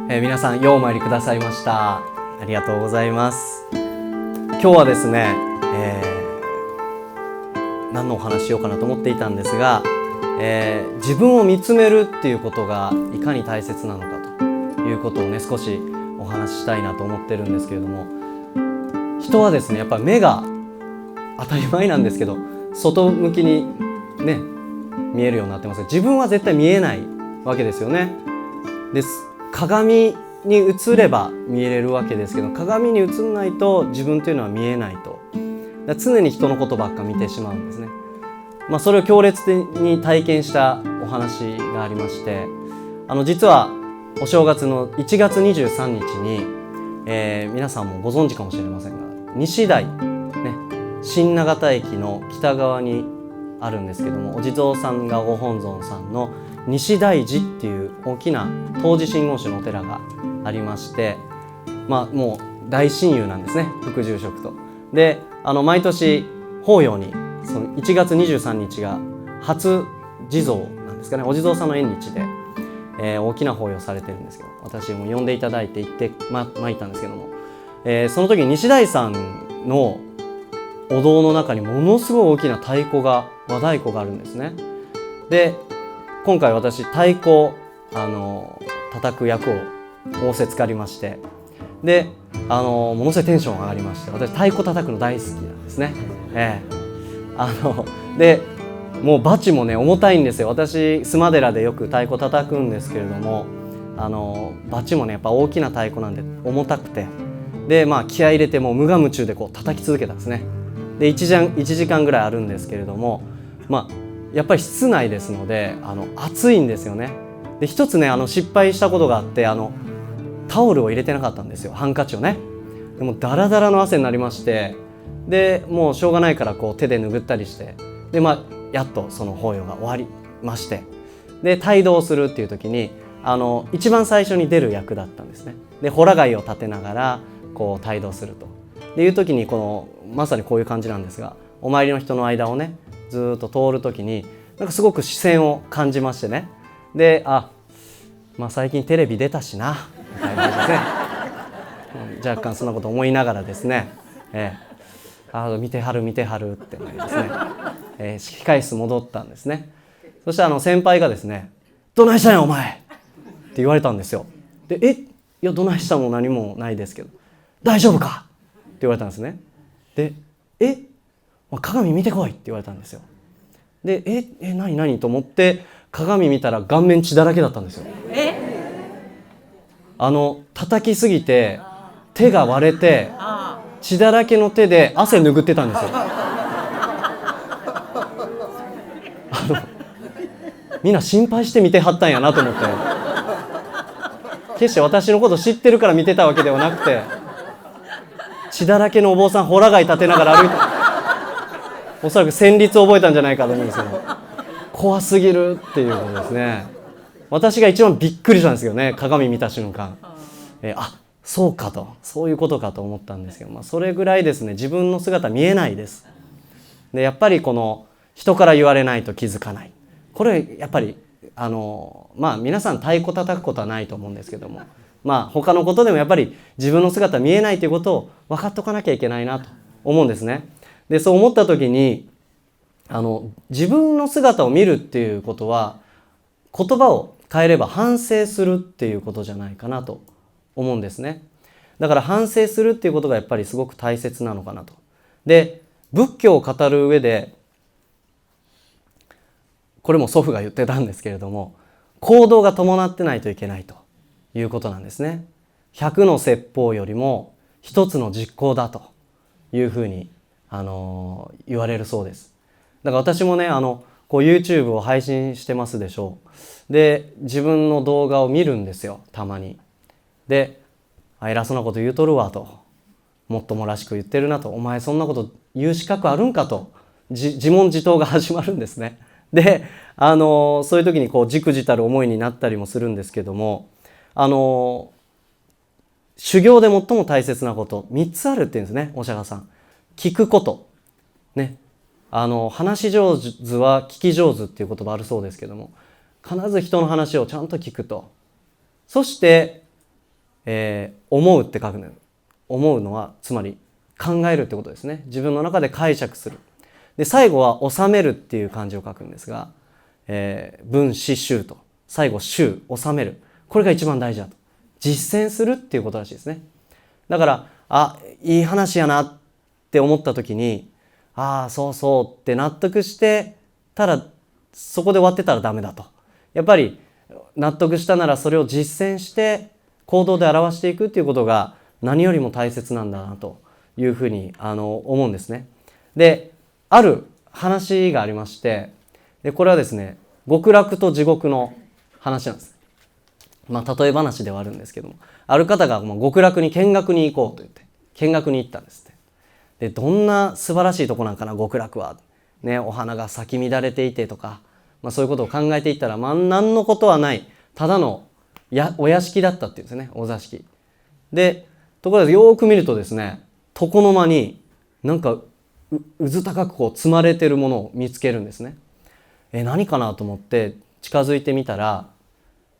皆さんようお参りくださいました。ありがとうございます。今日はですね、何のお話しようかなと思っていたんですが、自分を見つめるっていうことがいかに大切なのかということをね、少しお話ししたいなと思ってるんですけれども、人はですね、やっぱり目が当たり前なんですけど外向きにね見えるようになってますが、自分は絶対見えないわけですよね。です。鏡に映れば見えれるわけですけど、鏡に映んないと自分というのは見えないと。だから常に人のことばっか見てしまうんですね。それを強烈に体験したお話がありまして、実はお正月の1月23日に、皆さんもご存知かもしれませんが、西台、ね、新長田駅の北側にあるんですけども、お地蔵さんがご本尊さんの西大寺っていう大きな東寺真言宗のお寺がありまして、もう大親友なんですね、副住職と。で、毎年法要にその1月23日が初地蔵なんですかね、お地蔵さんの縁日で、大きな法要されてるんですけど、私も呼んでいただいて行って参ったんですけども、その時に西大さんのお堂の中にものすごい大きな和太鼓があるんですね。で、今回私太鼓叩く役を仰せつかりまして、でものすごいテンション上がりまして、私太鼓叩くの大好きなんですね。でもうバチもね重たいんですよ。私須磨寺でよく太鼓叩くんですけれども、バチもねやっぱ大きな太鼓なんで重たくて、で気合い入れてもう無我夢中でこう叩き続けたんですね。で1時間ぐらいあるんですけれども、やっぱり室内ですので暑いんですよね。で一つね失敗したことがあって、タオルを入れてなかったんですよ、ハンカチをね。でもダラダラの汗になりまして、でもうしょうがないからこう手で拭ったりして、でやっとその法要が終わりまして、で帯同するっていう時に一番最初に出る役だったんですね。でほら貝を立てながらこう帯同するという時に、まさにこういう感じなんですが、お参りの人の間をねずっと通る時になんかすごく視線を感じましてね。で最近テレビ出たしなみたいなですね若干そんなこと思いながらですね、見てはるって思いですね、控室戻ったんですね。そしたら先輩がですね、どないしたんやお前って言われたんですよ。でいやどないしたも何もないですけど、大丈夫かって言われたんですね。で鏡見てこいって言われたんですよ。で何と思って鏡見たら顔面血だらけだったんですよ。叩きすぎて手が割れて血だらけの手で汗拭ってたんですよ。みんな心配して見てはったんやなと思って、決して私のこと知ってるから見てたわけではなくて、血だらけのお坊さんほら貝立てながら歩いて、おそらく旋律を覚えたんじゃないかと思うんですけど、怖すぎるっていうことですね。私が一番びっくりしたんですけどね、鏡見た瞬間、そうかと、そういうことかと思ったんですけど、それぐらいですね、自分の姿見えないです。でやっぱりこの人から言われないと気づかない、これやっぱり皆さん太鼓叩くことはないと思うんですけども、他のことでもやっぱり自分の姿見えないということを分かっとかなきゃいけないなと思うんですね。でそう思った時に自分の姿を見るっていうことは、言葉を変えれば反省するっていうことじゃないかなと思うんですね。だから反省するっていうことがやっぱりすごく大切なのかなと。で仏教を語る上で、これも祖父が言ってたんですけれども、行動が伴ってないといけないということなんですね。100の説法よりも1つの実行だというふうに言われるそうです。だから私もねYouTube を配信してますでしょう。で自分の動画を見るんですよ、たまに。で偉そうなこと言うとるわと、もっともらしく言ってるなと、お前そんなこと言う資格あるんかと自問自答が始まるんですね。でそういう時にじくじたる思いになったりもするんですけども、修行で最も大切なこと3つあるって言うんですね、お釈迦さん。聞くことね、話し上手は聞き上手っていう言葉あるそうですけども、必ず人の話をちゃんと聞くと。そして思うって書くのよ。思うのはつまり考えるってことですね。自分の中で解釈する。で最後は収めるっていう漢字を書くんですが、分子集と最後集、収める、これが一番大事だと。実践するっていうことらしいですね。だからいい話やなって思った時にそうそうって納得してたらそこで終わってたらダメだと。やっぱり納得したならそれを実践して行動で表していくっていうことが何よりも大切なんだなというふうに思うんですね。である話がありまして、でこれはですね極楽と地獄の話なんです。例え話ではあるんですけども、ある方が極楽に見学に行こうと言って見学に行ったんですって。でどんな素晴らしいとこなんかな極楽は、ね、お花が咲き乱れていてとか、そういうことを考えていったら、何のことはないただのお屋敷だったっていうんですね、お座敷で。ところでよく見るとですね、床の間になんかうず高く積まれてるものを見つけるんですね。何かなと思って近づいてみたら、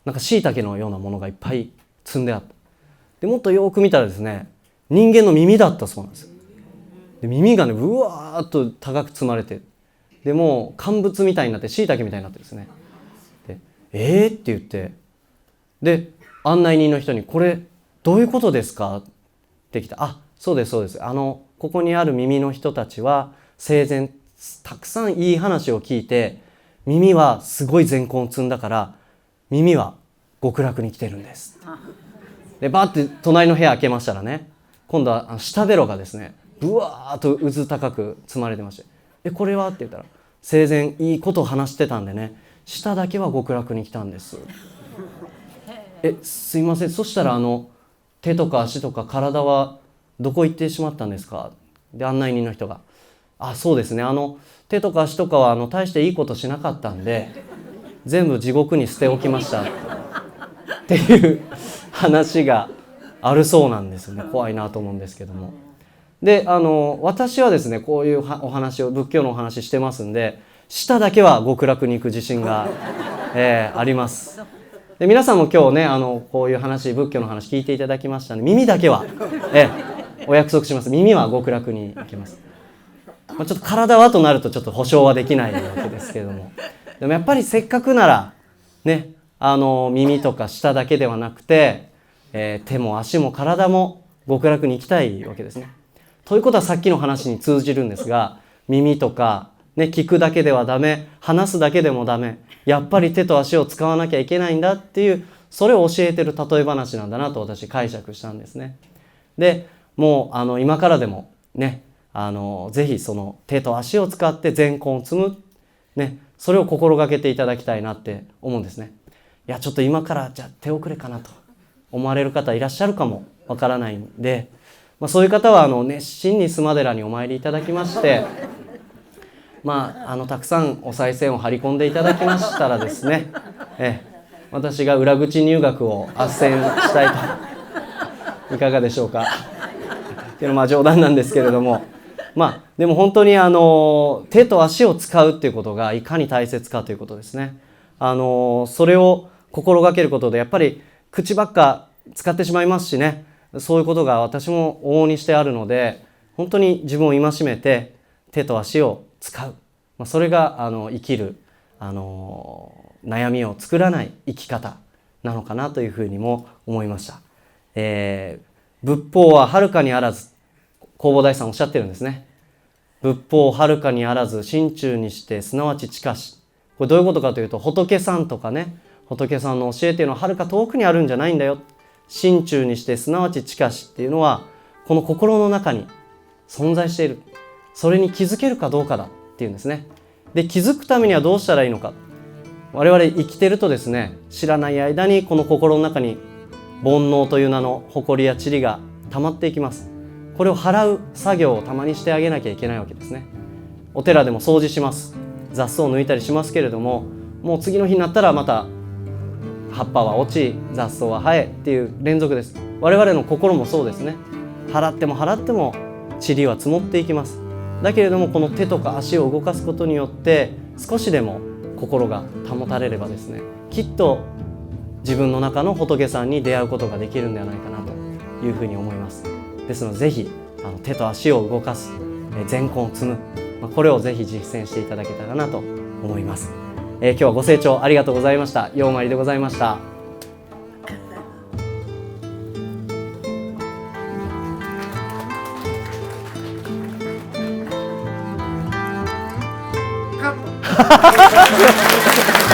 なんか椎茸のようなものがいっぱい積んであった。でもっとよく見たらですね、人間の耳だったそうなんです。で耳がねうわーっと高く積まれて、でもう乾物みたいになって椎茸みたいになってですね。でって言って、で案内人の人にこれどういうことですかって来た。そうですそうです、ここにある耳の人たちは生前たくさんいい話を聞いて、耳はすごい善根を積んだから耳は極楽に来てるんです。でバーって隣の部屋開けましたらね、今度は舌ベロがですねブワーっとうず高く積まれてまして、これはって言ったら、生前いいことを話してたんでね、舌だけは極楽に来たんです。すいません、そしたら手とか足とか体はどこ行ってしまったんですか。で案内人の人がそうですね、手とか足とかは大していいことしなかったんで全部地獄に捨ておきましたっていう話があるそうなんですよね。怖いなと思うんですけども。で私はですねこういうお話を仏教のお話してますんで、舌だけは極楽に行く自信が、あります。で皆さんも今日ねこういう話、仏教の話聞いていただきましたので、耳だけは、お約束します。耳は極楽に行きます。ちょっと体はとなるとちょっと保証はできないわけですけれども、でもやっぱりせっかくならね耳とか舌だけではなくて、手も足も体も極楽に行きたいわけですね。ということはさっきの話に通じるんですが、耳とか、聞くだけではダメ、話すだけでもダメ、やっぱり手と足を使わなきゃいけないんだっていう、それを教えてる例え話なんだなと私解釈したんですね。でもう今からでもねぜひその手と足を使って善根を積む、それを心がけていただきたいなって思うんですね。いやちょっと今からじゃあ手遅れかなと思われる方いらっしゃるかもわからないんで、そういう方は熱心に須磨寺にお参りいただきまして、たくさんお賽銭を張り込んでいただきましたらですね、私が裏口入学を斡旋したいといかがでしょうかっていうのは冗談なんですけれども、でも本当に手と足を使うっていうことがいかに大切かということですね。それを心がけることでやっぱり口ばっか使ってしまいますしね、そういうことが私も往々にしてあるので、本当に自分を戒めて手と足を使う、それが生きる悩みを作らない生き方なのかなというふうにも思いました。仏法は遥かにあらず、弘法大師さんおっしゃってるんですね。仏法遥かにあらず心中にしてすなわち近し。これどういうことかというと、仏さんとかね、仏さんの教えというのは遥か遠くにあるんじゃないんだよ。心中にしてすなわち近しっていうのはこの心の中に存在している、それに気づけるかどうかだっていうんですね。で気づくためにはどうしたらいいのか。我々生きてるとですね、知らない間にこの心の中に煩悩という名の埃や塵が溜まっていきます。これを払う作業をたまにしてあげなきゃいけないわけですね。お寺でも掃除します、雑草を抜いたりしますけれども、もう次の日になったらまた葉っぱは落ち、雑草は生えっていう連続です。我々の心もそうですね。払っても払っても塵は積もっていきます。だけれどもこの手とか足を動かすことによって少しでも心が保たれればですね、きっと自分の中の仏さんに出会うことができるんではないかなというふうに思います。ですのでぜひ手と足を動かす、善根を積む、これをぜひ実践していただけたらなと思います。今日はご清聴ありがとうございました。ようまりでございました。カット